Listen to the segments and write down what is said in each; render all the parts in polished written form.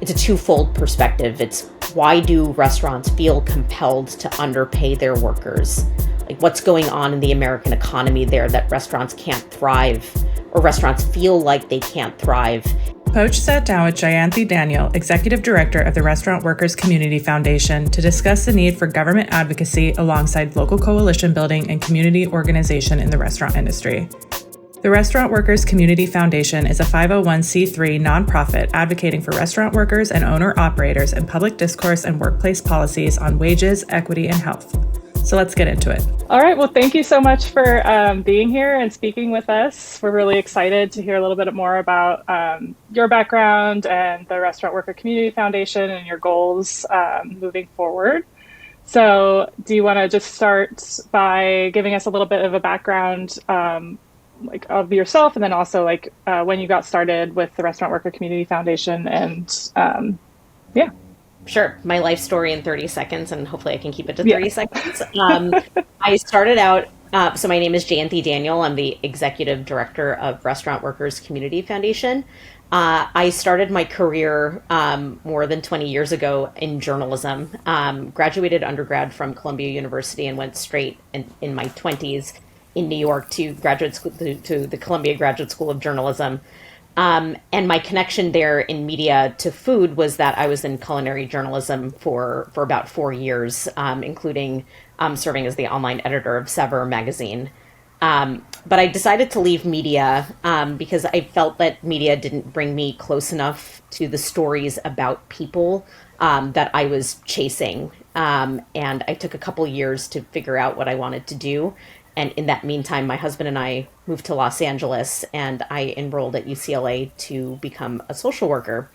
it's a twofold perspective. It's why do restaurants feel compelled to underpay their workers? Like what's going on in the American economy there that restaurants can't thrive, or restaurants feel like they can't thrive? Poached sat down with Jayanthi Daniel, Executive Director of the Restaurant Workers Community Foundation, to discuss the need for government advocacy alongside local coalition building and community organization in the restaurant industry. The Restaurant Workers Community Foundation is a 501c3 nonprofit advocating for restaurant workers and owner-operators in public discourse and workplace policies on wages, equity, and health. So let's get into it. All right. Well, thank you so much for being here and speaking with us. We're really excited to hear a little bit more about your background and the Restaurant Worker Community Foundation and your goals moving forward. So do you want to just start by giving us a little bit of a background of yourself, and then also when you got started with the Restaurant Worker Community Foundation and yeah. Sure. My life story in 30 seconds, and hopefully I can keep it to 30 seconds. I started out, so my name is Jayanthi Daniel. I'm the Executive Director of Restaurant Workers Community Foundation. I started my career more than 20 years ago in journalism, graduated undergrad from Columbia University and went straight in my 20s in New York to graduate school, to the Columbia Graduate School of Journalism. And my connection there in media to food was that I was in culinary journalism for about 4 years, including serving as the online editor of Saveur magazine. But I decided to leave media because I felt that media didn't bring me close enough to the stories about people that I was chasing. And I took a couple years to figure out what I wanted to do. And in that meantime, my husband and I moved to Los Angeles, and I enrolled at UCLA to become a social worker.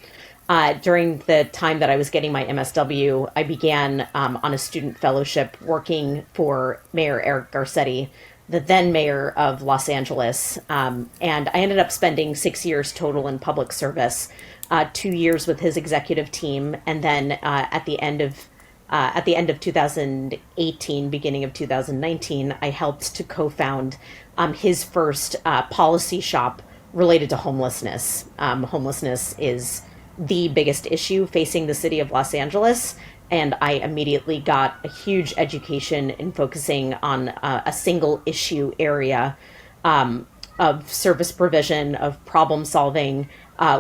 During the time that I was getting my MSW, I began on a student fellowship working for Mayor Eric Garcetti, the then mayor of Los Angeles. And I ended up spending 6 years total in public service, 2 years with his executive team, and then at the end of 2018, beginning of 2019, I helped to co-found his first policy shop related to homelessness. Homelessness is the biggest issue facing the city of Los Angeles, and I immediately got a huge education in focusing on a single issue area of service provision, of problem solving,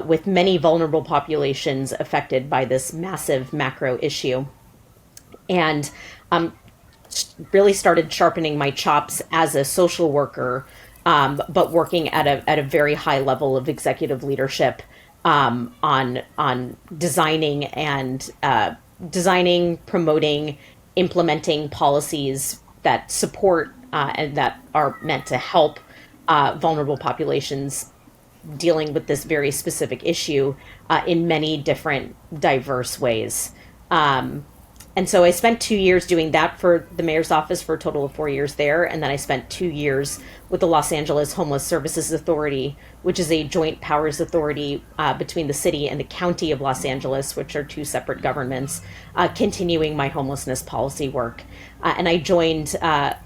with many vulnerable populations affected by this massive macro issue. And really started sharpening my chops as a social worker, but working at a very high level of executive leadership on designing, promoting, implementing policies that support and that are meant to help vulnerable populations dealing with this very specific issue in many different diverse ways. And so I spent 2 years doing that for the mayor's office, for a total of 4 years there. And then I spent 2 years with the Los Angeles Homeless Services Authority, which is a joint powers authority between the city and the county of Los Angeles, which are two separate governments, continuing my homelessness policy work. And I joined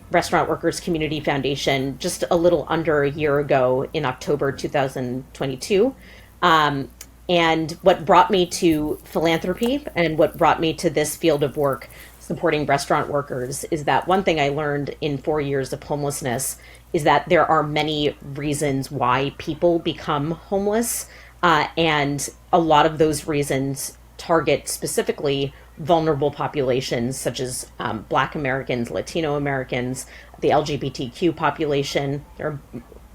Restaurant Workers Community Foundation just a little under a year ago in October 2022. And what brought me to philanthropy and what brought me to this field of work supporting restaurant workers is that one thing I learned in 4 years of homelessness is that there are many reasons why people become homeless. And a lot of those reasons target specifically vulnerable populations such as Black Americans, Latino Americans, the LGBTQ population.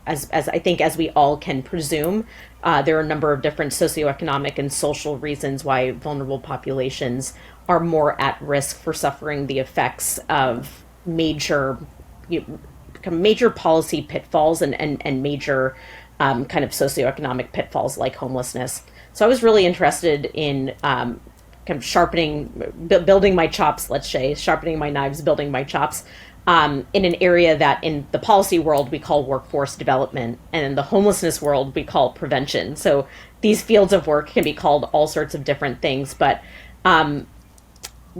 As I think, as we all can presume, there are a number of different socioeconomic and social reasons why vulnerable populations are more at risk for suffering the effects of major policy pitfalls and major kind of socioeconomic pitfalls like homelessness. So I was really interested in kind of building my chops, let's say, sharpening my knives, building my chops, in an area that in the policy world we call workforce development, and in the homelessness world we call prevention. So these fields of work can be called all sorts of different things, but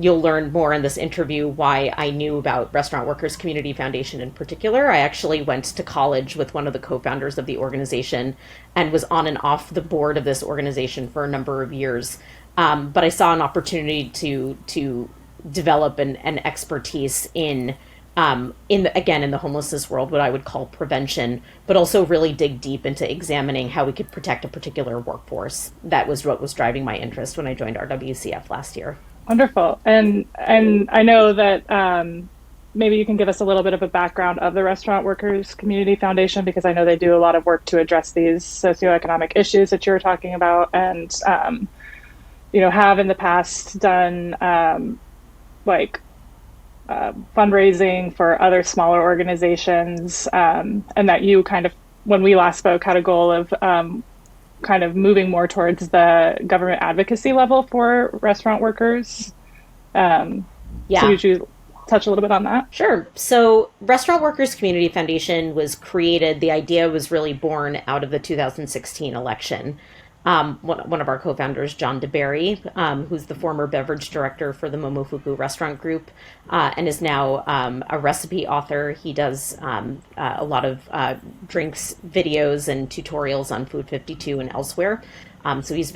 you'll learn more in this interview why I knew about Restaurant Workers Community Foundation in particular. I actually went to college with one of the co-founders of the organization and was on and off the board of this organization for a number of years. But I saw an opportunity to develop an expertise in the homelessness world, what I would call prevention, but also really dig deep into examining how we could protect a particular workforce. That was what was driving my interest when I joined RWCF last year. Wonderful. And I know that maybe you can give us a little bit of a background of the Restaurant Workers Community Foundation, because I know they do a lot of work to address these socioeconomic issues that you were talking about, and have in the past done fundraising for other smaller organizations, and that you kind of, when we last spoke, had a goal of kind of moving more towards the government advocacy level for restaurant workers. So would you touch a little bit on that? Sure. So Restaurant Workers Community Foundation was created. The idea was really born out of the 2016 election. One of our co-founders, John DeBerry, who's the former beverage director for the Momofuku Restaurant Group, and is now a recipe author. He does a lot of drinks videos and tutorials on Food 52 and elsewhere. So he's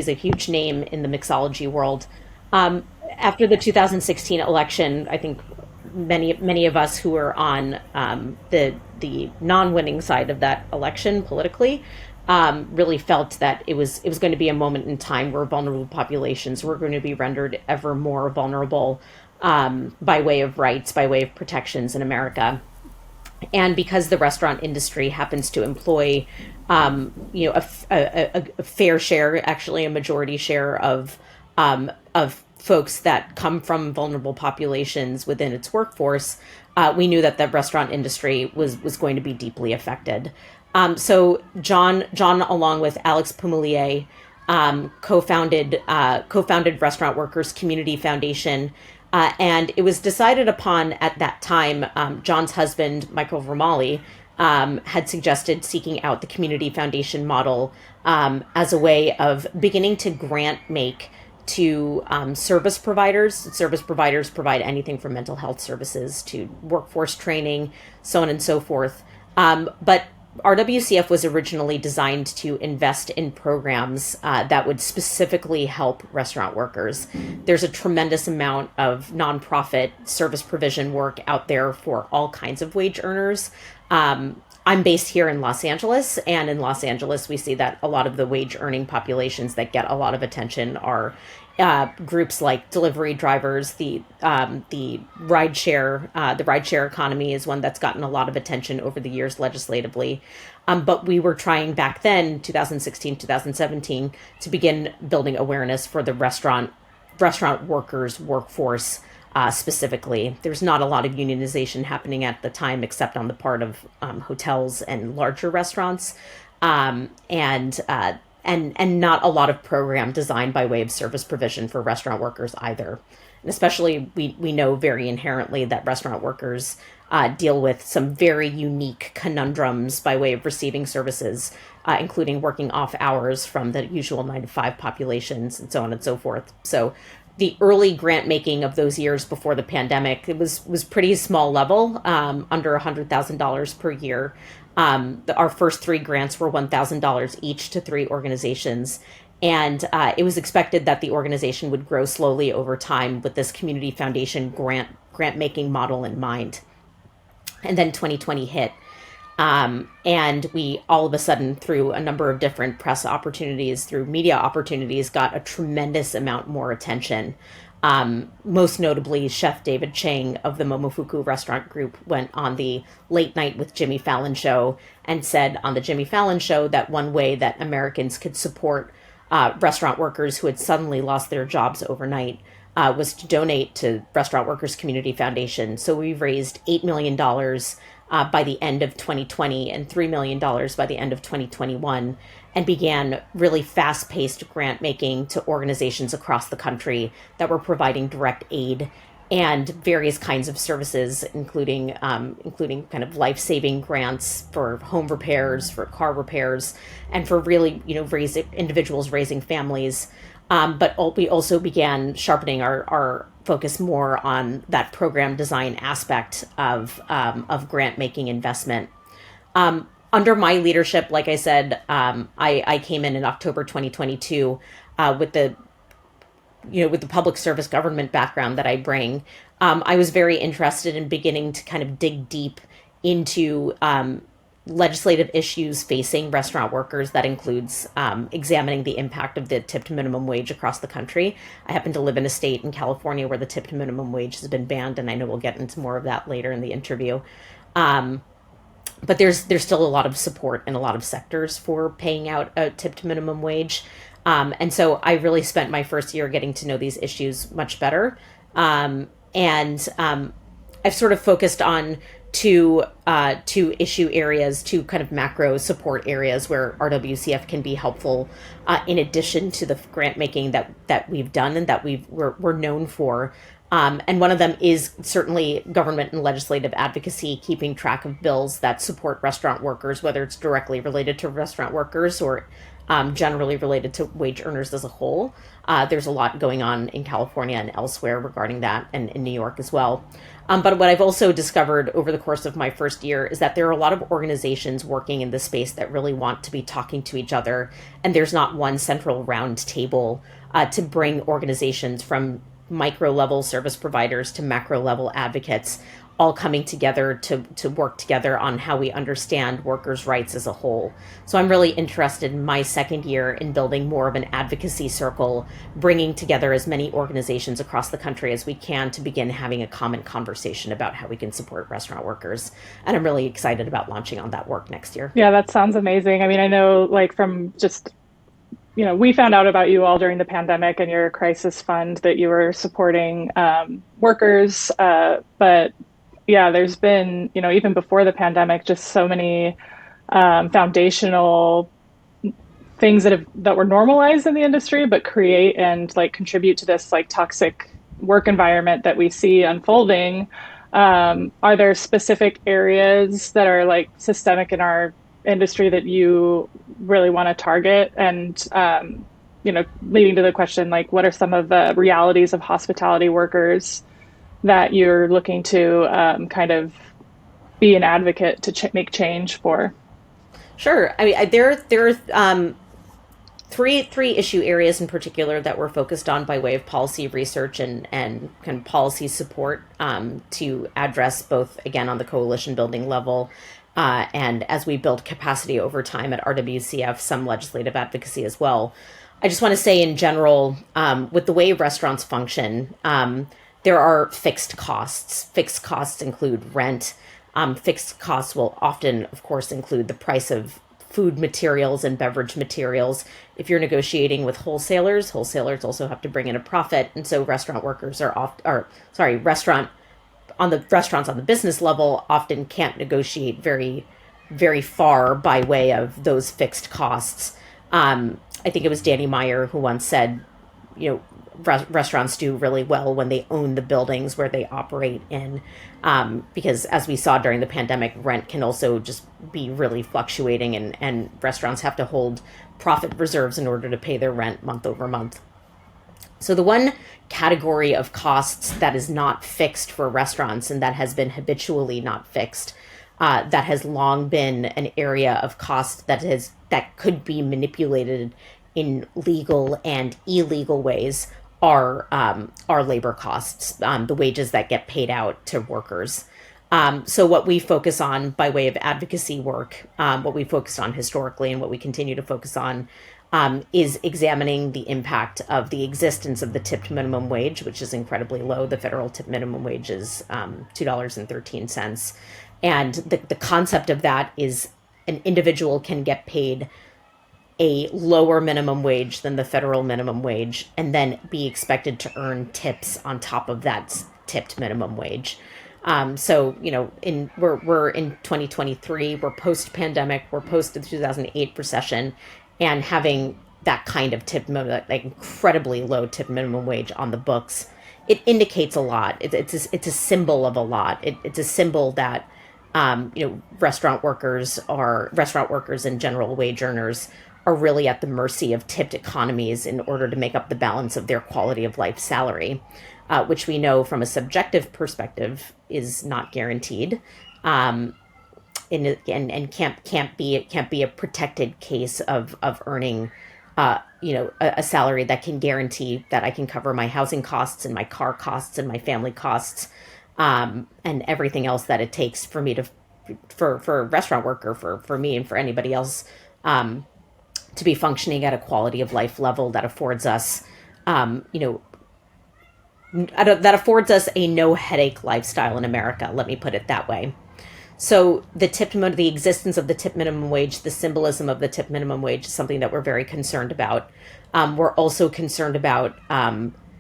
a huge name in the mixology world. After the 2016 election, I think many of us who were on the non-winning side of that election politically really felt that it was going to be a moment in time where vulnerable populations were going to be rendered ever more vulnerable by way of rights, by way of protections in America. And because the restaurant industry happens to employ, a fair share, actually a majority share of folks that come from vulnerable populations within its workforce, we knew that the restaurant industry was going to be deeply affected. So John, along with Alex Pumelier, co-founded Restaurant Workers Community Foundation, and it was decided upon at that time. John's husband, Michael Vermali, had suggested seeking out the community foundation model as a way of beginning to grant make to service providers. Service providers provide anything from mental health services to workforce training, so on and so forth. But RWCF was originally designed to invest in programs that would specifically help restaurant workers. There's a tremendous amount of nonprofit service provision work out there for all kinds of wage earners. I'm based here in Los Angeles, and in Los Angeles, we see that a lot of the wage earning populations that get a lot of attention are groups like delivery drivers. The rideshare economy is one that's gotten a lot of attention over the years legislatively. But we were trying back then, 2016, 2017, to begin building awareness for the restaurant workers workforce. Specifically, there's not a lot of unionization happening at the time, except on the part of hotels and larger restaurants, and not a lot of program designed by way of service provision for restaurant workers either. And especially, we know very inherently that restaurant workers deal with some very unique conundrums by way of receiving services, including working off hours from the usual 9-to-5 populations and so on and so forth. So the early grant making of those years before the pandemic, it was pretty small level, under $100,000 per year. Our first 3 grants were $1,000 each to 3 organizations. And it was expected that the organization would grow slowly over time with this community foundation grant making model in mind. And then 2020 hit. And we all of a sudden, through a number of different press opportunities, through media opportunities, got a tremendous amount more attention. Most notably, Chef David Chang of the Momofuku Restaurant Group went on the Late Night with Jimmy Fallon show and said on the Jimmy Fallon show that one way that Americans could support restaurant workers who had suddenly lost their jobs overnight was to donate to Restaurant Workers Community Foundation. So we raised $8 million by the end of 2020 and $3 million by the end of 2021, and began really fast-paced grant making to organizations across the country that were providing direct aid and various kinds of services, including kind of life-saving grants for home repairs, for car repairs, and for really individuals raising families. But we also began sharpening our focus more on that program design aspect of grant making investment. Under my leadership, like I said, I came in October 2022 with the with the public service government background that I bring, I was very interested in beginning to kind of dig deep into legislative issues facing restaurant workers. That includes examining the impact of the tipped minimum wage across the country. I happen to live in a state in California where the tipped minimum wage has been banned, and I know we'll get into more of that later in the interview. But there's still a lot of support in a lot of sectors for paying out a tipped minimum wage. And so I really spent my first year getting to know these issues much better. And I've sort of focused on two issue areas, two kind of macro support areas where RWCF can be helpful, in addition to the grant making that we've done and that we're known for. And one of them is certainly government and legislative advocacy, keeping track of bills that support restaurant workers, whether it's directly related to restaurant workers or generally related to wage earners as a whole. There's a lot going on in California and elsewhere regarding that, and in New York as well. But what I've also discovered over the course of my first year is that there are a lot of organizations working in this space that really want to be talking to each other, and there's not one central round table to bring organizations from micro level service providers to macro level advocates all coming together to work together on how we understand workers' rights as a whole. So I'm really interested in my second year in building more of an advocacy circle, bringing together as many organizations across the country as we can to begin having a common conversation about how we can support restaurant workers. And I'm really excited about launching on that work next year. Yeah, that sounds amazing. I mean, I know like from just we found out about you all during the pandemic and your crisis fund that you were supporting workers. But yeah, there's been, even before the pandemic, just so many foundational things that were normalized in the industry, but create and like contribute to this like toxic work environment that we see unfolding. Are there specific areas that are like systemic in our industry that you really want to target? And leading to the question, like, what are some of the realities of hospitality workers that you're looking to kind of be an advocate to make change for? Sure. I mean, there are three issue areas in particular that we're focused on by way of policy research and kind of policy support, to address both, again, on the coalition building level, and as we build capacity over time at RWCF, some legislative advocacy as well. I just want to say in general, with the way restaurants function, there are fixed costs. Fixed costs include rent. Fixed costs will often, of course, include the price of food materials and beverage materials. If you're negotiating with wholesalers also have to bring in a profit. And so restaurants on the business level often can't negotiate very, very far by way of those fixed costs. I think it was Danny Meyer who once said, restaurants do really well when they own the buildings where they operate in, because as we saw during the pandemic, rent can also just be really fluctuating, and restaurants have to hold profit reserves in order to pay their rent month over month. So the one category of costs that is not fixed for restaurants and that has been habitually not fixed, that has long been an area of cost that could be manipulated in legal and illegal ways, are labor costs, the wages that get paid out to workers. So what we focus on by way of advocacy work, what we focused on historically and what we continue to focus on, is examining the impact of the existence of the tipped minimum wage, which is incredibly low. The federal tip minimum wage is $2.13. And the concept of that is an individual can get paid a lower minimum wage than the federal minimum wage and then be expected to earn tips on top of that tipped minimum wage. So, we're in 2023, we're post-pandemic, we're post the 2008 recession, and having that kind of like incredibly low tip minimum wage on the books, it indicates a lot. It's a symbol of a lot. It's a symbol that, restaurant workers and general wage earners are really at the mercy of tipped economies in order to make up the balance of their quality of life salary, which we know from a subjective perspective is not guaranteed, and can't be a protected case of earning a salary that can guarantee that I can cover my housing costs and my car costs and my family costs, and everything else that it takes for me to, for a restaurant worker, for me and for anybody else, to be functioning at a quality of life level that affords us, that affords us a no headache lifestyle in America. Let me put it that way. So the existence of the tip minimum wage, the symbolism of the tip minimum wage is something that we're very concerned about. We're also concerned about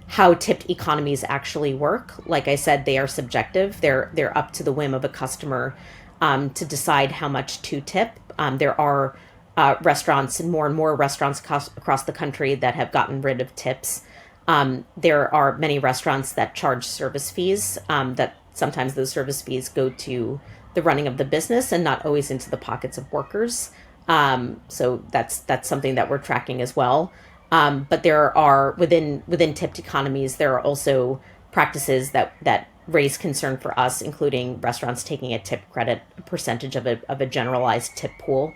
how tipped economies actually work. Like I said, they are subjective. They're up to the whim of a customer to decide how much to tip. There are restaurants and more restaurants across the country that have gotten rid of tips. There are many restaurants that charge service fees, that sometimes those service fees go to the running of the business and not always into the pockets of workers. So that's something that we're tracking as well. But there are within tipped economies, there are also practices that raise concern for us, including restaurants taking a tip credit, a percentage of a generalized tip pool.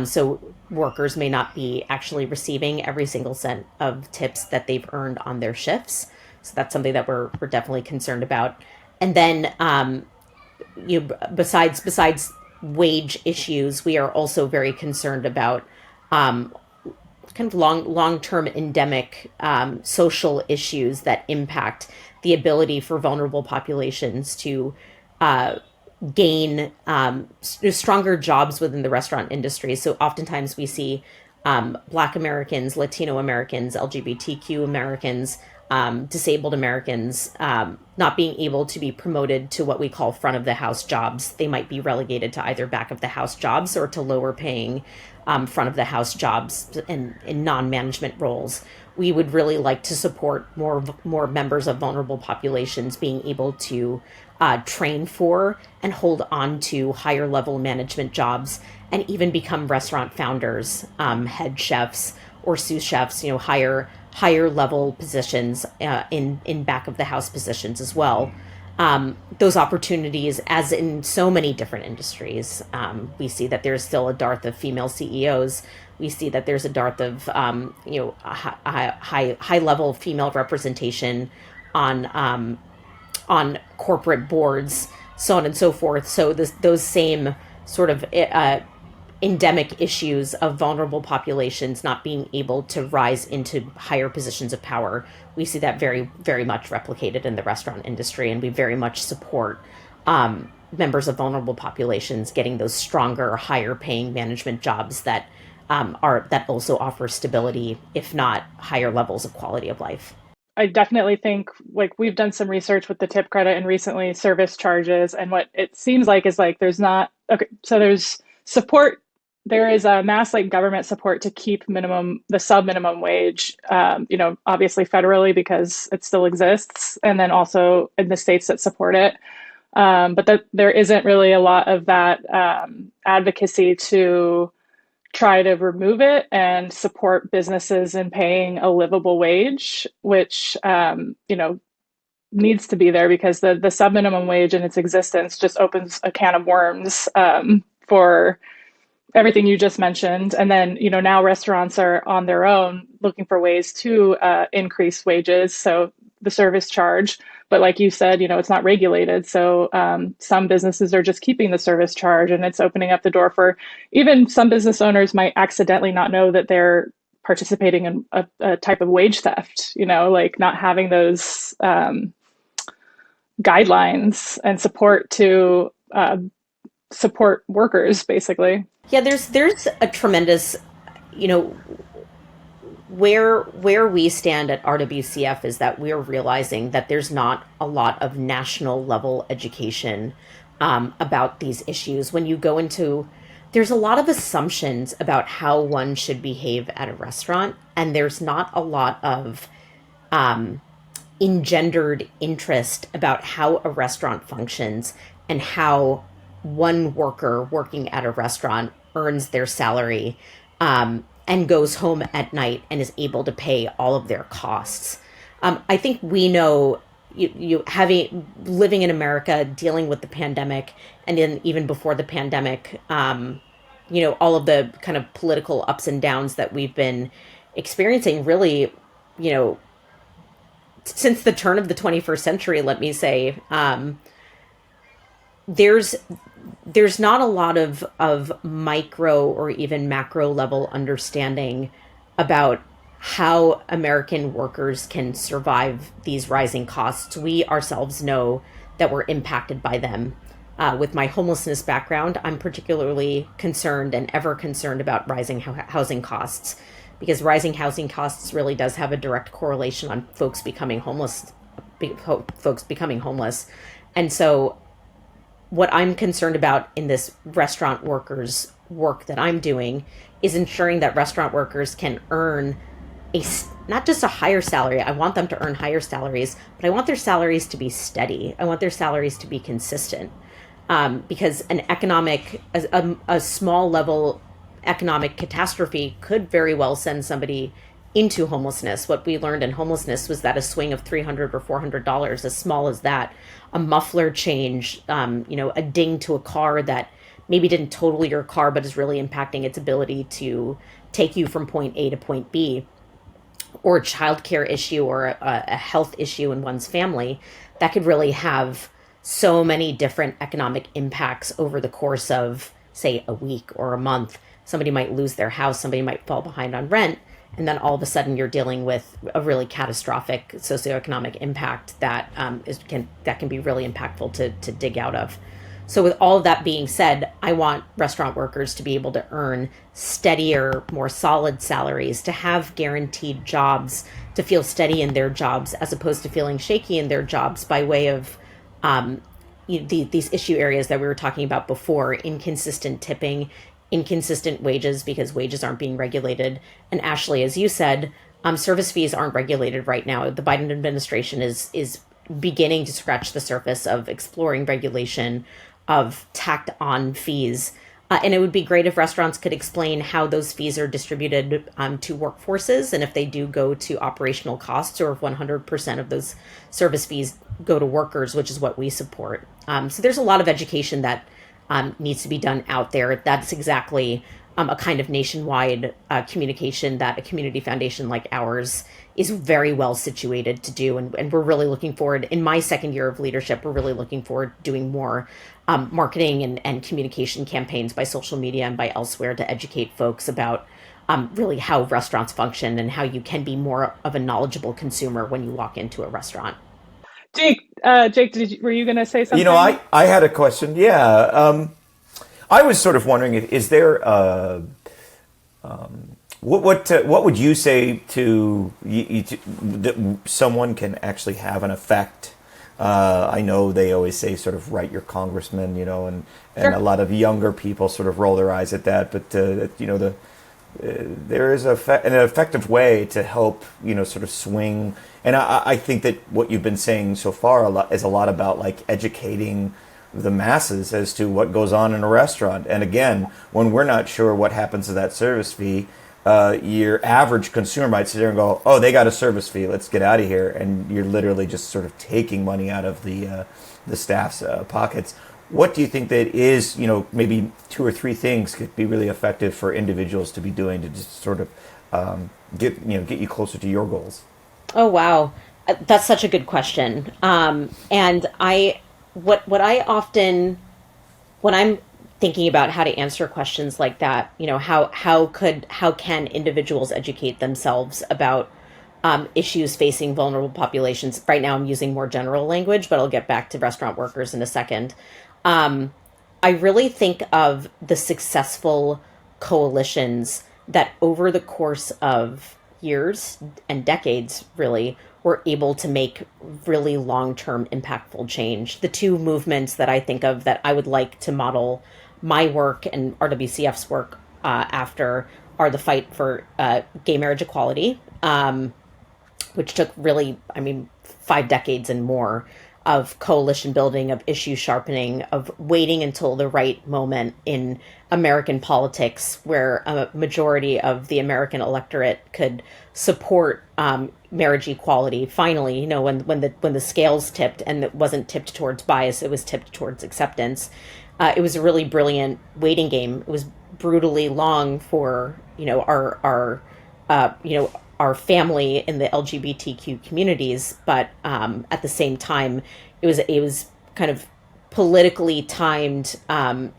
So workers may not be actually receiving every single cent of tips that they've earned on their shifts. So that's something that we're definitely concerned about. And then besides wage issues, we are also very concerned about kind of long-term endemic social issues that impact the ability for vulnerable populations to gain stronger jobs within the restaurant industry. So oftentimes we see Black Americans, Latino Americans, LGBTQ Americans, disabled Americans not being able to be promoted to what we call front of the house jobs. They might be relegated to either back of the house jobs or to lower paying front of the house jobs in non-management roles. We would really like to support more members of vulnerable populations being able to train for and hold on to higher level management jobs and even become restaurant founders, head chefs or sous chefs, higher level positions in back of the house positions as well. Those opportunities, as in so many different industries, we see that there's still a dearth of female CEOs. We see that there's a dearth of high level female representation on corporate boards, so on and so forth. So those same sort of endemic issues of vulnerable populations not being able to rise into higher positions of power, we see that very, very much replicated in the restaurant industry, and we very much support members of vulnerable populations getting those stronger, higher paying management jobs that also offer stability, if not higher levels of quality of life. I definitely think, like, we've done some research with the tip credit and recently service charges, and what it seems like is like there's support. There is a mass government support to keep the sub minimum wage, obviously federally because it still exists, and then also in the states that support it. But there isn't really a lot of that advocacy to try to remove it and support businesses in paying a livable wage, which needs to be there, because the sub minimum wage in its existence just opens a can of worms for everything you just mentioned. And then now restaurants are on their own looking for ways to increase wages, so the service charge. But like you said, it's not regulated. So some businesses are just keeping the service charge, and it's opening up the door for even some business owners might accidentally not know that they're participating in a type of wage theft, not having those guidelines and support to support workers, basically. Yeah, there's a tremendous, where we stand at RWCF is that we're realizing that there's not a lot of national level education about these issues. When you go into, there's a lot of assumptions about how one should behave at a restaurant, and there's not a lot of engendered interest about how a restaurant functions and how one worker working at a restaurant earns their salary and goes home at night and is able to pay all of their costs. I think we know, living in America, dealing with the pandemic, and then even before the pandemic, all of the kind of political ups and downs that we've been experiencing really, you know, since the turn of the 21st century, let me say, there's not a lot of micro or even macro level understanding about how American workers can survive these rising costs. We ourselves know that we're impacted by them. With my homelessness background, I'm particularly concerned and ever concerned about rising housing costs, because rising housing costs really does have a direct correlation on folks becoming homeless. And so what I'm concerned about in this restaurant workers work that I'm doing is ensuring that restaurant workers can earn not just a higher salary. I want them to earn higher salaries, but I want their salaries to be steady. I want their salaries to be consistent. Because a small level economic catastrophe could very well send somebody into homelessness. What we learned in homelessness was that a swing of $300 or $400, as small as that, a muffler change, a ding to a car that maybe didn't total your car, but is really impacting its ability to take you from point A to point B, or a childcare issue or a health issue in one's family, that could really have so many different economic impacts over the course of, say, a week or a month. Somebody might lose their house, somebody might fall behind on rent, and then all of a sudden you're dealing with a really catastrophic socioeconomic impact that can be really impactful to dig out of. So with all of that being said, I want restaurant workers to be able to earn steadier, more solid salaries, to have guaranteed jobs, to feel steady in their jobs, as opposed to feeling shaky in their jobs by way of these issue areas that we were talking about before: inconsistent tipping, inconsistent wages because wages aren't being regulated. And Ashley, as you said, service fees aren't regulated right now. The Biden administration is beginning to scratch the surface of exploring regulation of tacked on fees. And it would be great if restaurants could explain how those fees are distributed to workforces, and if they do go to operational costs, or if 100% of those service fees go to workers, which is what we support. So there's a lot of education that needs to be done out there. That's exactly a kind of nationwide communication that a community foundation like ours is very well situated to do. And we're really looking forward, in my second year of leadership, we're really looking forward to doing more marketing and communication campaigns by social media and by elsewhere to educate folks about really how restaurants function and how you can be more of a knowledgeable consumer when you walk into a restaurant. Jake, were you going to say something? I had a question. Yeah. I was sort of wondering, is there what would you say to that someone can actually have an effect? I know they always say sort of write your congressman, and Sure. a lot of younger people sort of roll their eyes at that, but there is an effective way to help, sort of swing. And I think that what you've been saying so far is a lot about like educating the masses as to what goes on in a restaurant. And again, when we're not sure what happens to that service fee, your average consumer might sit there and go, "Oh, they got a service fee. Let's get out of here." And you're literally just sort of taking money out of the staff's pockets. What do you think that is, maybe 2 or 3 things could be really effective for individuals to be doing to just sort of get you closer to your goals? Oh, wow. That's such a good question. And when I'm thinking about how to answer questions like that, how can individuals educate themselves about issues facing vulnerable populations? Right now I'm using more general language, but I'll get back to restaurant workers in a second. I really think of the successful coalitions that over the course of years and decades, really, were able to make really long-term impactful change. The 2 movements that I think of that I would like to model my work and RWCF's work after are the fight for gay marriage equality, which took really, 5 decades and more of coalition building, of issue sharpening, of waiting until the right moment in American politics where a majority of the American electorate could support marriage equality. Finally, when the scales tipped, and it wasn't tipped towards bias, it was tipped towards acceptance. It was a really brilliant waiting game. It was brutally long for our our family in the LGBTQ communities, but at the same time, it was kind of politically timed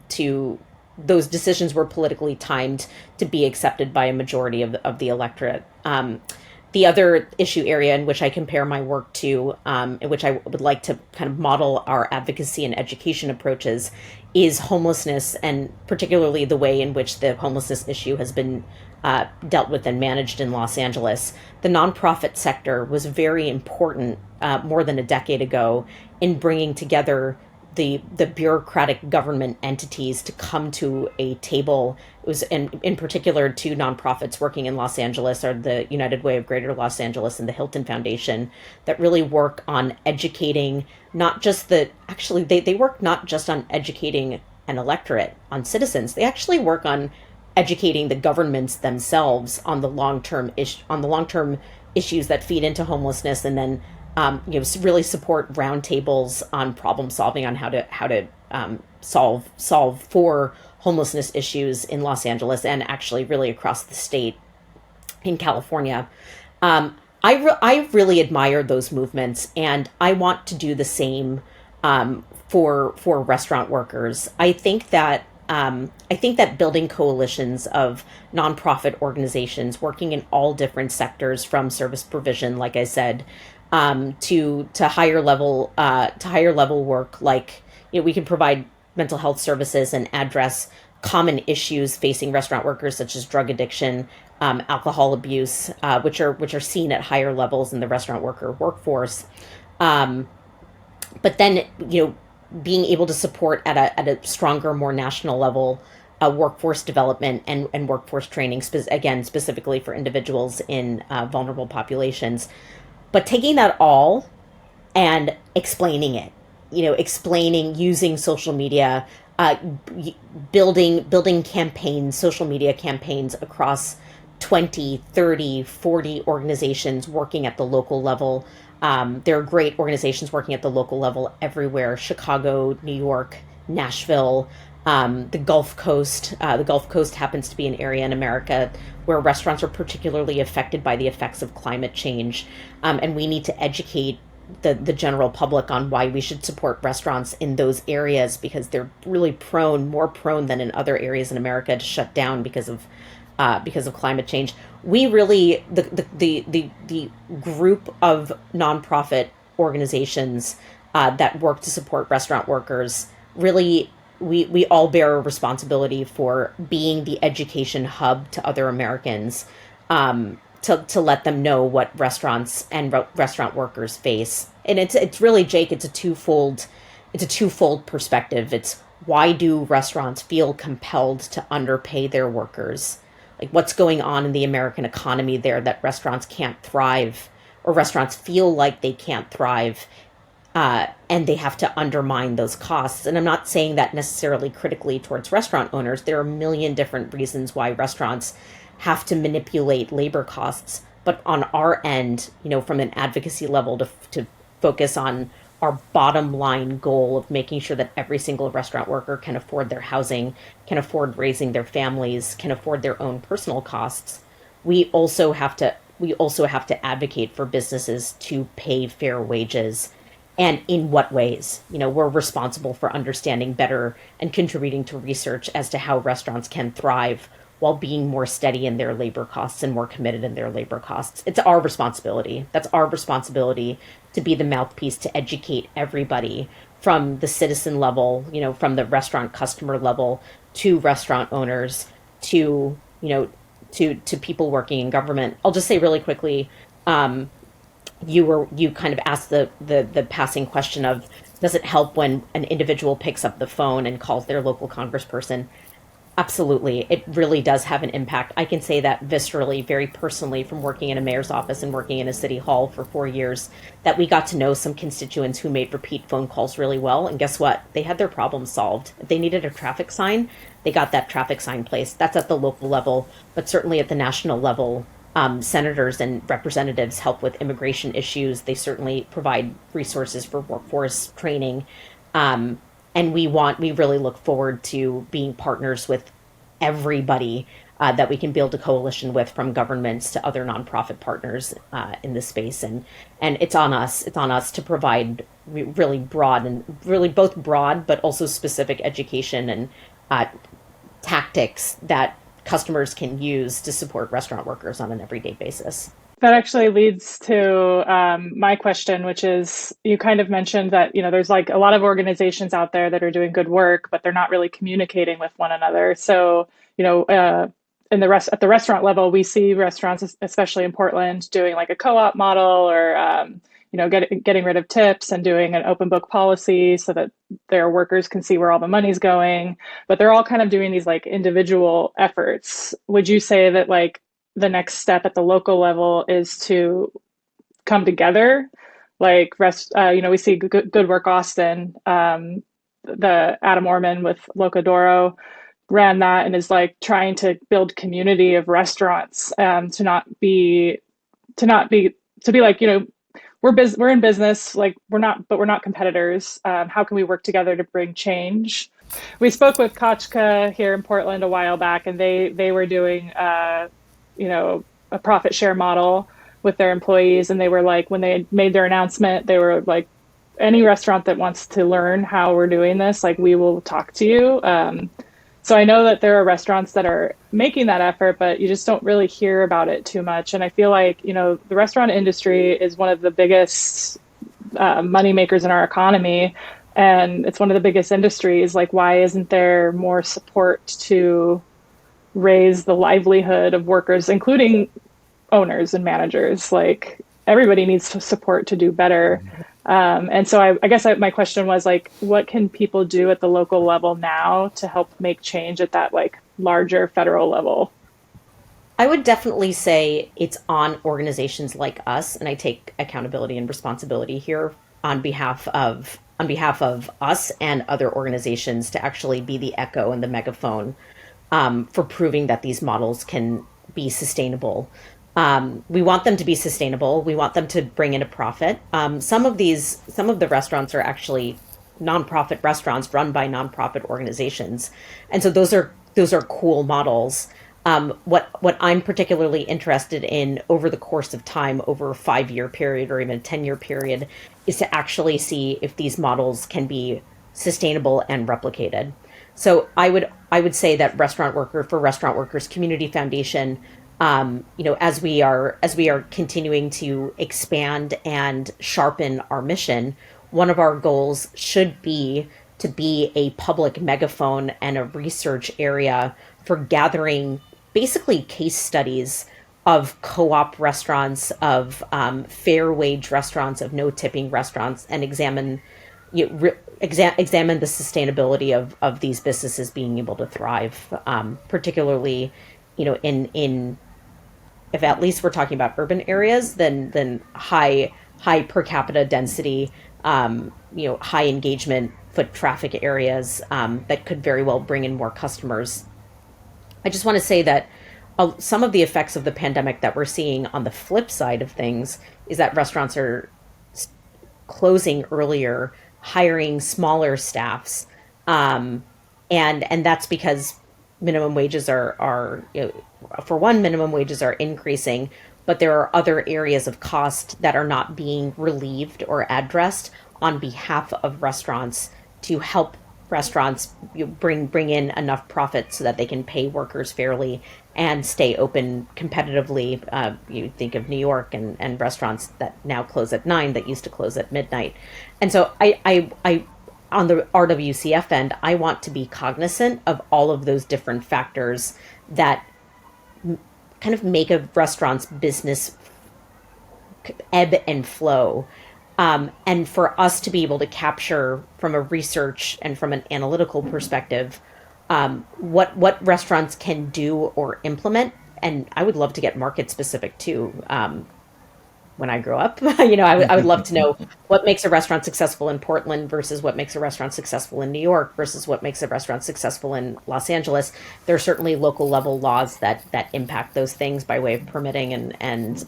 to those decisions were politically timed to be accepted by a majority of the electorate. The other issue area in which I compare my work to, in which I would like to kind of model our advocacy and education approaches, is homelessness, and particularly the way in which the homelessness issue has been dealt with and managed in Los Angeles. The nonprofit sector was very important more than a decade ago in bringing together the bureaucratic government entities to come to a table. It was in particular two nonprofits working in Los Angeles are the United Way of Greater Los Angeles and the Hilton Foundation that really work on educating not just they work not just on educating an electorate, on citizens. They actually work on educating the governments themselves on the long-term issues that feed into homelessness, and then really support roundtables on problem solving on how to solve for homelessness issues in Los Angeles and actually really across the state in California. I really admire those movements, and I want to do the same for restaurant workers. I think that building coalitions of nonprofit organizations working in all different sectors, from service provision, like I said, to higher level work, like we can provide mental health services and address common issues facing restaurant workers, such as drug addiction, alcohol abuse, which are seen at higher levels in the restaurant worker workforce. But then being able to support at a stronger, more national level workforce development and workforce training, specifically for individuals in vulnerable populations. But taking that all and explaining it, explaining using social media, building campaigns, social media campaigns across 20, 30, 40 organizations working at the local level. There are great organizations working at the local level everywhere: Chicago, New York, Nashville, the Gulf Coast. The Gulf Coast happens to be an area in America where restaurants are particularly affected by the effects of climate change. And we need to educate the general public on why we should support restaurants in those areas, because they're really more prone than in other areas in America to shut down because of climate change. We really, the group of nonprofit organizations that work to support restaurant workers, really, we all bear a responsibility for being the education hub to other Americans, to let them know what restaurants and restaurant workers face. And it's really, Jake, it's a twofold perspective. It's, why do restaurants feel compelled to underpay their workers? Like, what's going on in the American economy there that restaurants can't thrive, or restaurants feel like they can't thrive, and they have to undermine those costs. And I'm not saying that necessarily critically towards restaurant owners. There are a million different reasons why restaurants have to manipulate labor costs. But on our end, from an advocacy level, to focus on our bottom line goal of making sure that every single restaurant worker can afford their housing, can afford raising their families, can afford their own personal costs, we also have to advocate for businesses to pay fair wages. And in what ways? We're responsible for understanding better and contributing to research as to how restaurants can thrive while being more steady in their labor costs and more committed in their labor costs. It's our responsibility. That's our responsibility, to be the mouthpiece to educate everybody, from the citizen level, from the restaurant customer level, to restaurant owners, to people working in government. I'll just say really quickly, you kind of asked the passing question of, does it help when an individual picks up the phone and calls their local congressperson? Absolutely. It really does have an impact. I can say that viscerally, very personally, from working in a mayor's office and working in a city hall for 4 years, that we got to know some constituents who made repeat phone calls really well. And guess what? They had their problems solved. If they needed a traffic sign, they got that traffic sign placed. That's at the local level, but certainly at the national level, senators and representatives help with immigration issues. They certainly provide resources for workforce training. And we really look forward to being partners with everybody that we can build a coalition with, from governments to other nonprofit partners in this space. And it's on us. It's on us to provide really broad and really both broad but also specific education and tactics that customers can use to support restaurant workers on an everyday basis. That actually leads to my question, which is, you kind of mentioned that, there's like a lot of organizations out there that are doing good work, but they're not really communicating with one another. So, at the restaurant level, we see restaurants, especially in Portland, doing like a co-op model, or getting rid of tips and doing an open book policy so that their workers can see where all the money's going. But they're all kind of doing these like individual efforts. Would you say that like the next step at the local level is to come together? Like we see Good Work Austin, the Adam Orman with Locadoro ran that, and is like trying to build community of restaurants, to be like, we're in business, like we're not competitors. How can we work together to bring change? We spoke with Kochka here in Portland a while back, and they were doing a profit share model with their employees. And they were like, when they made their announcement, they were like, any restaurant that wants to learn how we're doing this, like, we will talk to you. So I know that there are restaurants that are making that effort, but you just don't really hear about it too much. And I feel like, the restaurant industry is one of the biggest money makers in our economy. And it's one of the biggest industries. Like, why isn't there more support to raise the livelihood of workers, including owners and managers? Like, everybody needs support to do better. And so I guess my question was like, what can people do at the local level now to help make change at that like larger federal level? I would definitely say it's on organizations like us, and I take accountability and responsibility here on behalf of us and other organizations, to actually be the echo and the megaphone for proving that these models can be sustainable. We want them to be sustainable. We want them to bring in a profit. Some of the restaurants are actually nonprofit restaurants run by nonprofit organizations, and so those are cool models. What I'm particularly interested in over the course of time, over a 5-year period or even a 10-year period, is to actually see if these models can be sustainable and replicated. So I would say that Restaurant Workers Community Foundation, as we are continuing to expand and sharpen our mission, one of our goals should be to be a public megaphone and a research area for gathering basically case studies of co-op restaurants, of fair wage restaurants, of no tipping restaurants, and examine the sustainability of these businesses being able to thrive, particularly, in if at least we're talking about urban areas, then high per capita density, high engagement foot traffic areas that could very well bring in more customers. I just want to say that some of the effects of the pandemic that we're seeing on the flip side of things is that restaurants are closing earlier, hiring smaller staffs, and that's because minimum wages are for one, minimum wages are increasing, but there are other areas of cost that are not being relieved or addressed on behalf of restaurants to help restaurants bring in enough profit so that they can pay workers fairly and stay open competitively. You think of New York and restaurants that now close at 9 that used to close at midnight. And so I on the RWCF end, I want to be cognizant of all of those different factors that kind of make a restaurant's business ebb and flow. And for us to be able to capture from a research and from an analytical perspective, what restaurants can do or implement. And I would love to get market specific too. When I grow up, I would love to know what makes a restaurant successful in Portland versus what makes a restaurant successful in New York versus what makes a restaurant successful in Los Angeles. There are certainly local level laws that impact those things by way of permitting and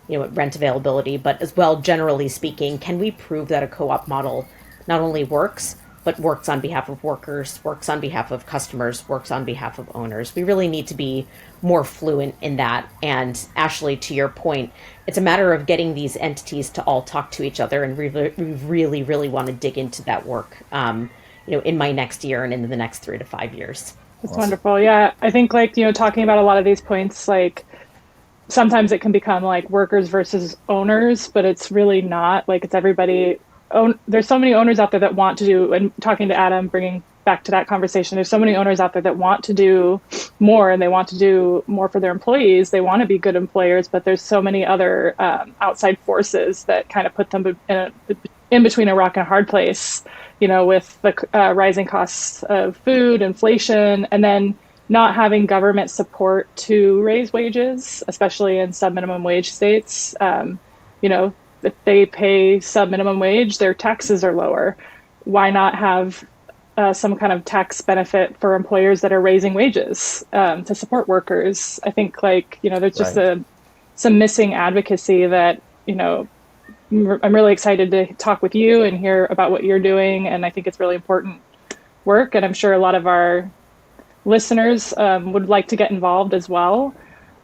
rent availability, but as well, generally speaking, can we prove that a co-op model not only works, but works on behalf of workers, works on behalf of customers, works on behalf of owners. We really need to be more fluent in that. And Ashley, to your point, it's a matter of getting these entities to all talk to each other. And we really, really want to dig into that work, in my next year and into the next 3 to 5 years. That's wonderful. Yeah, I think talking about a lot of these points, sometimes it can become like workers versus owners, but it's really not. It's everybody. There's so many owners out there that want to do, and talking to Adam, bringing back to that conversation, there's so many owners out there that want to do more, and they want to do more for their employees. They want to be good employers, but there's so many other outside forces that kind of put them in between a rock and a hard place, with the rising costs of food, inflation, and then not having government support to raise wages, especially in sub-minimum wage states. If they pay sub-minimum wage, their taxes are lower. Why not have some kind of tax benefit for employers that are raising wages to support workers? I think there's just some missing advocacy that, I'm really excited to talk with you and hear about what you're doing. And I think it's really important work. And I'm sure a lot of our listeners would like to get involved as well.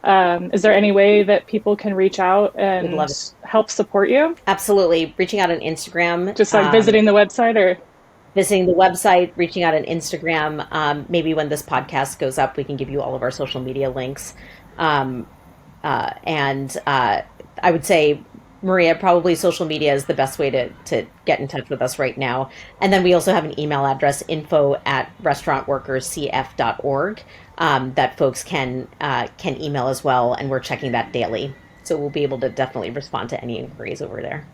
Is there any way that people can reach out and help support you? Absolutely. Reaching out on Instagram. Just visiting the website or? Visiting the website, reaching out on Instagram. Maybe when this podcast goes up, we can give you all of our social media links. And I would say, Maria, probably social media is the best way to get in touch with us right now. And then we also have an email address, info@restaurantworkerscf.org, that folks can email as well. And we're checking that daily. So we'll be able to definitely respond to any inquiries over there.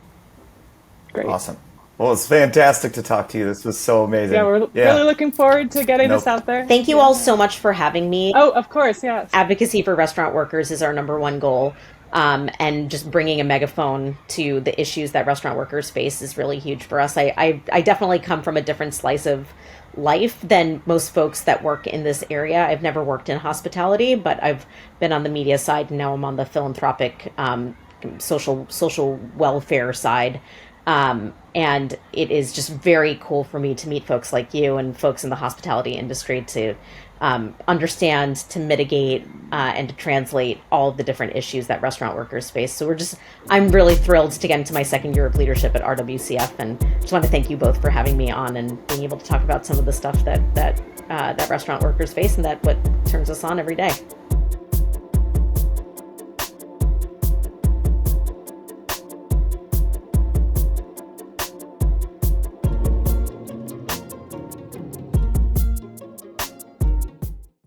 Great. Awesome. Well, it's fantastic to talk to you. This was so amazing. Yeah, we're really looking forward to getting this out there. Thank you all so much for having me. Oh, of course, yes. Advocacy for restaurant workers is our number one goal. And just bringing a megaphone to the issues that restaurant workers face is really huge for us. I definitely come from a different slice of life than most folks that work in this area. I've never worked in hospitality, but I've been on the media side, and now I'm on the philanthropic, social welfare side. And it is just very cool for me to meet folks like you and folks in the hospitality industry to understand, to mitigate, and to translate all of the different issues that restaurant workers face. So I'm really thrilled to get into my second year of leadership at RWCF, and just want to thank you both for having me on and being able to talk about some of the stuff that restaurant workers face and that what turns us on every day.